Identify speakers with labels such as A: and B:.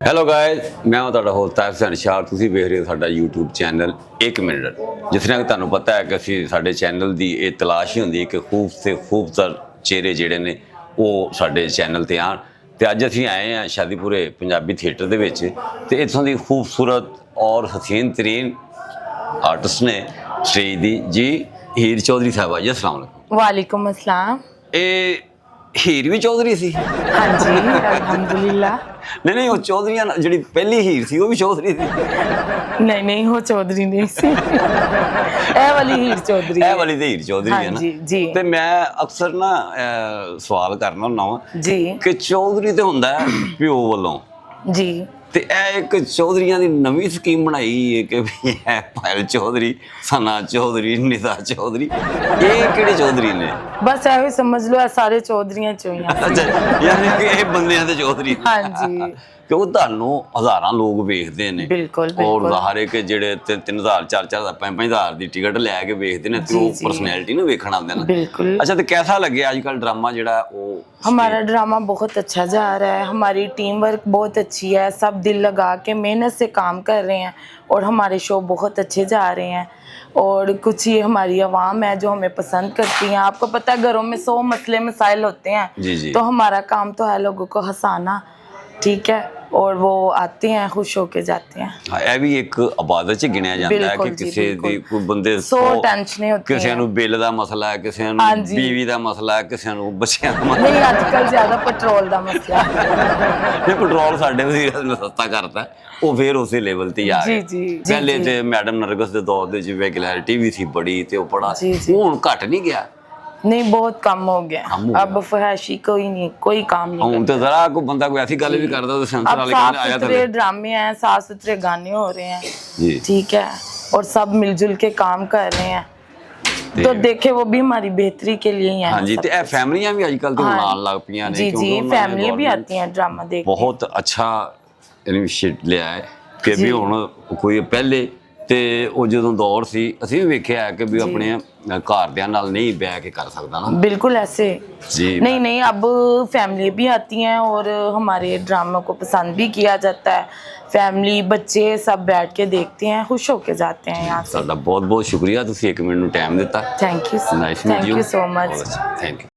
A: Hello guys, ਮੈਂ ਹਾਂ ਤੁਹਾਡਾ ਹੋਸਟ ਤਾਇਬ ਹੁਸੈਨ ਸ਼ਾਹ। ਤੁਸੀਂ ਵੇਖ ਰਹੇ ਹੋ ਸਾਡਾ YouTube ਚੈਨਲ 1 ਮਿੰਟ। ਜਿਸ ਤਰ੍ਹਾਂ ਕਿ ਤੁਹਾਨੂੰ ਪਤਾ ਹੈ ਕਿ ਅਸੀਂ ਸਾਡੇ ਚੈਨਲ ਦੀ ਇਹ ਤਲਾਸ਼ ਹੀ ਹੁੰਦੀ ਹੈ ਕਿ ਖੂਬਸੂਰਤ ਚਿਹਰੇ ਜਿਹੜੇ ਨੇ ਉਹ ਸਾਡੇ ਚੈਨਲ ਤੇ ਆਉਣ। ਤੇ ਅੱਜ ਅਸੀਂ ਆਏ ਹਾਂ ਸ਼ਾਦੀਪੁਰੇ ਪੰਜਾਬੀ ਥੀਏਟਰ ਦੇ ਵਿੱਚ, ਤੇ ਇੱਥੋਂ ਦੀ ਖੂਬਸੂਰਤ ਔਰ ਹਸੀਨ ਤਰੀਨ ਆਰਟਿਸਟ ਨੇ ਸਟੇਜ ਦੀ ਜੀ ਹੀਰ ਚੌਧਰੀ ਸਾਹਿਬਾ ਜੀ। अस्सलाम वालेकुम।
B: वालेकुम अस्सलाम।
A: ਇਹ ਹੀਰ ਵੀ ਚੌਧਰੀ ਸੀ?
B: हाँ जी अल्हम्दुलिल्लाह।
A: नहीं वो चौधरी जी पहली हीर थी वो भी चौधरी थी।
B: नहीं वो चौधरी नहीं सी। ए वाली हीर चौधरी
A: ए वाली तो हीर चौधरी
B: हाँ
A: है ना
B: जी जी।
A: ते मैं अक्सर ना सवाल करना हुंदा वा
B: जी
A: कि चौधरी तो हुंदा है प्यो वालों
B: जी।
A: ਤੇ ਇਹ ਇੱਕ ਚੌਧਰੀਆਂ ਦੀ ਨਵੀਂ ਸਕੀਮ ਬਣਾਈ ਹੈ ਕਿ ਵੀ ਇਹ ਪਾਇਲ ਚੌਧਰੀ, ਸਨਾ ਚੌਧਰੀ, ਨਿਦਾ ਚੌਧਰੀ, ਇਹ ਕਿਹੜੇ ਚੌਧਰੀ ਨੇ?
B: बस ऐसे समझ लो ये सारे चौधरियां चोइयां।
A: ਅੱਛਾ, ਯਾਨੀ ਕਿ ਇਹ ਬੰਦਿਆਂ ਦੇ ਚੌਧਰੀ।
B: हाँ जी
A: ਕਿਉਂ ਤੁਹਾਨੂੰ ਹਜ਼ਾਰਾਂ ਲੋਕ ਵੇਖਦੇ ਨੇ।
B: बिल्कुल
A: ਔਰ
B: बिल्कुल।
A: ਹਰ ਇੱਕ ਜਿਹੜੇ 3,000 4,000 5,000 ਦੀ ਟਿਕਟ ਲੈ ਕੇ ਵੇਖਦੇ ਨੇ ਤੇ ਉਹ
B: ਜੀ।
A: ਪਰਸਨੈਲਿਟੀ ਨੂੰ ਵੇਖਣ ਆਉਂਦੇ ਨੇ।
B: बिल्कुल।
A: ਅੱਛਾ, ਤੇ ਕਿਹਦਾ ਲੱਗਿਆ ਅੱਜ ਕੱਲ ਡਰਾਮਾ ਜਿਹੜਾ ਉਹ?
B: हमारा ड्रामा बहुत अच्छा जा रहा है, हमारी टीम वर्क बहुत अच्छी है, सब दिल लगा के मेहनत से काम कर रहे हैं और हमारे शो बहुत अच्छे जा रहे हैं। और कुछ ये हमारी आवाम है जो हमें पसंद करती हैं। आपको पता है घरों में 100 मसले मसाइल होते हैं,
A: जी जी।
B: तो हमारा काम तो है लोगों को हंसाना, ठीक है, और वो आते हैं खुश होके जाते हैं।
A: ਹਾਂ, ਇਹ ਵੀ ਇੱਕ ਇਬਾਦਤ ਚ ਗਿਣਿਆ ਜਾਂਦਾ ਹੈ ਕਿ
B: ਬਿਲਕੁਲ ਜੀ,
A: ਕਿਸੇ ਦੀ
B: ਬਿਲकुल।
A: ਕੋਈ ਬੰਦੇ
B: 100 ਟੈਨਸ਼ਨਾਂ ਹੁੰਦੀਆਂ।
A: ਕਿਸੇ ਨੂੰ ਬਿੱਲ ਦਾ ਮਸਲਾ ਹੈ, ਕਿਸੇ ਨੂੰ
B: ਹਾਂਜੀ।
A: ਬੀਵੀ ਦਾ ਮਸਲਾ ਹੈ, ਕਿਸੇ ਨੂੰ ਬੱਚਿਆਂ ਦਾ ਮਸਲਾ
B: नहीं आजकल ज्यादा पेट्रोल का मसला।
A: ਹੈ। ਪੈਟਰੋਲ ਸਾਡੇ ਵਜ਼ੀਰ ਨੇ ਸਸਤਾ ਕਰਤਾ, ਉਹ ਫੇਰ ਉਸੇ ਲੈਵਲ ਤੇ ਹੀ ਆ
B: ਜੀ
A: ਗਿਆ।
B: ਜੀ ਜੀ
A: ਪਹਿਲੇ
B: जी।
A: ਤੇ ਮੈਡਮ ਨਰਗਸ ਦੇ ਦੌਰ ਦੇ ਜਿਵੇਂ ਕਲੈਰਿਟੀ ਵੀ ਸੀ ਬੜੀ ਤੇ ਉਹ ਬੜਾ,
B: ਜੀ, ਜੀ।
A: ਹੁਣ ਘਟ ਨਹੀਂ ਗਿਆ।
B: नहीं बहुत कम हो गया,
A: कम हो
B: अब फहैशी कोई नहीं, कोई काम नहीं
A: ਹੁਣ ਤੇ ਜ਼ਰਾ ਕੋਈ ਬੰਦਾ ਕੋਈ ਐਸੀ ਗੱਲ ਵੀ ਕਰਦਾ ਤਾਂ ਸੈਂਸਰ
B: अब
A: ਵਾਲੇ
B: साफ
A: ਕਹਿੰਦੇ ਆਇਆ
B: सुथरे
A: ਥੱਲੇ।
B: ड्रामे हैं, साफ सुथरे गाने हो रहे हैं,
A: जी।
B: ठीक है, और सब मिलजुल के काम कर रहे हैं, तो देखे वो भी हमारी बेहतरी के लिए ही है।
A: ਹਾਂਜੀ, ਤੇ ਇਹ ਫੈਮਲੀਆਂ ਵੀ ਅੱਜ ਕੱਲ ਤੇ ਹੁਣ ਆਉਣ ਲੱਗ ਪਈਆਂ ਨੇ
B: जी
A: ਕਿਉਂਕਿ
B: जी,
A: ਉਹਨਾਂ ਨੇ
B: फैमिली भी
A: government
B: आती हैं ड्रामा देख।
A: ਬਹੁਤ ਅੱਛਾ ਇਨੀਸ਼ੀਏਟ ਲਿਆ ਹੈ ਕਿ ਵੀ ਹੁਣ ਕੋਈ ਪਹਿਲੇ ਤੇ ਉਹ ਜਦੋਂ ਦੌਰ ਸੀ ਅਸੀਂ ਵੀ ਵੇਖਿਆ ਕਿ ਵੀ ਆਪਣੇ ਘਰਦਿਆਂ ਨਾਲ ਨਹੀਂ ਬਹਿ ਕੇ ਕਰ ਸਕਦਾ ਨਾ।
B: बिल्कुल ऐसे
A: जी।
B: नहीं नहीं, अब फैमिली भी आती हैं और हमारे ड्रामों को पसंद भी किया जाता है। फैमिली बच्चे सब बैठ के देखते हैं, खुश होके जाते हैं यहाँ से।
A: ਤੁਹਾਡਾ ਬਹੁਤ ਬਹੁਤ ਸ਼ੁਕਰੀਆ, ਤੁਸੀਂ 1 ਮਿੰਟ ਨੂੰ ਟਾਈਮ ਦਿੱਤਾ।
B: Thank you
A: nice meet
B: thank
A: you.
B: You so much.
A: Thank you.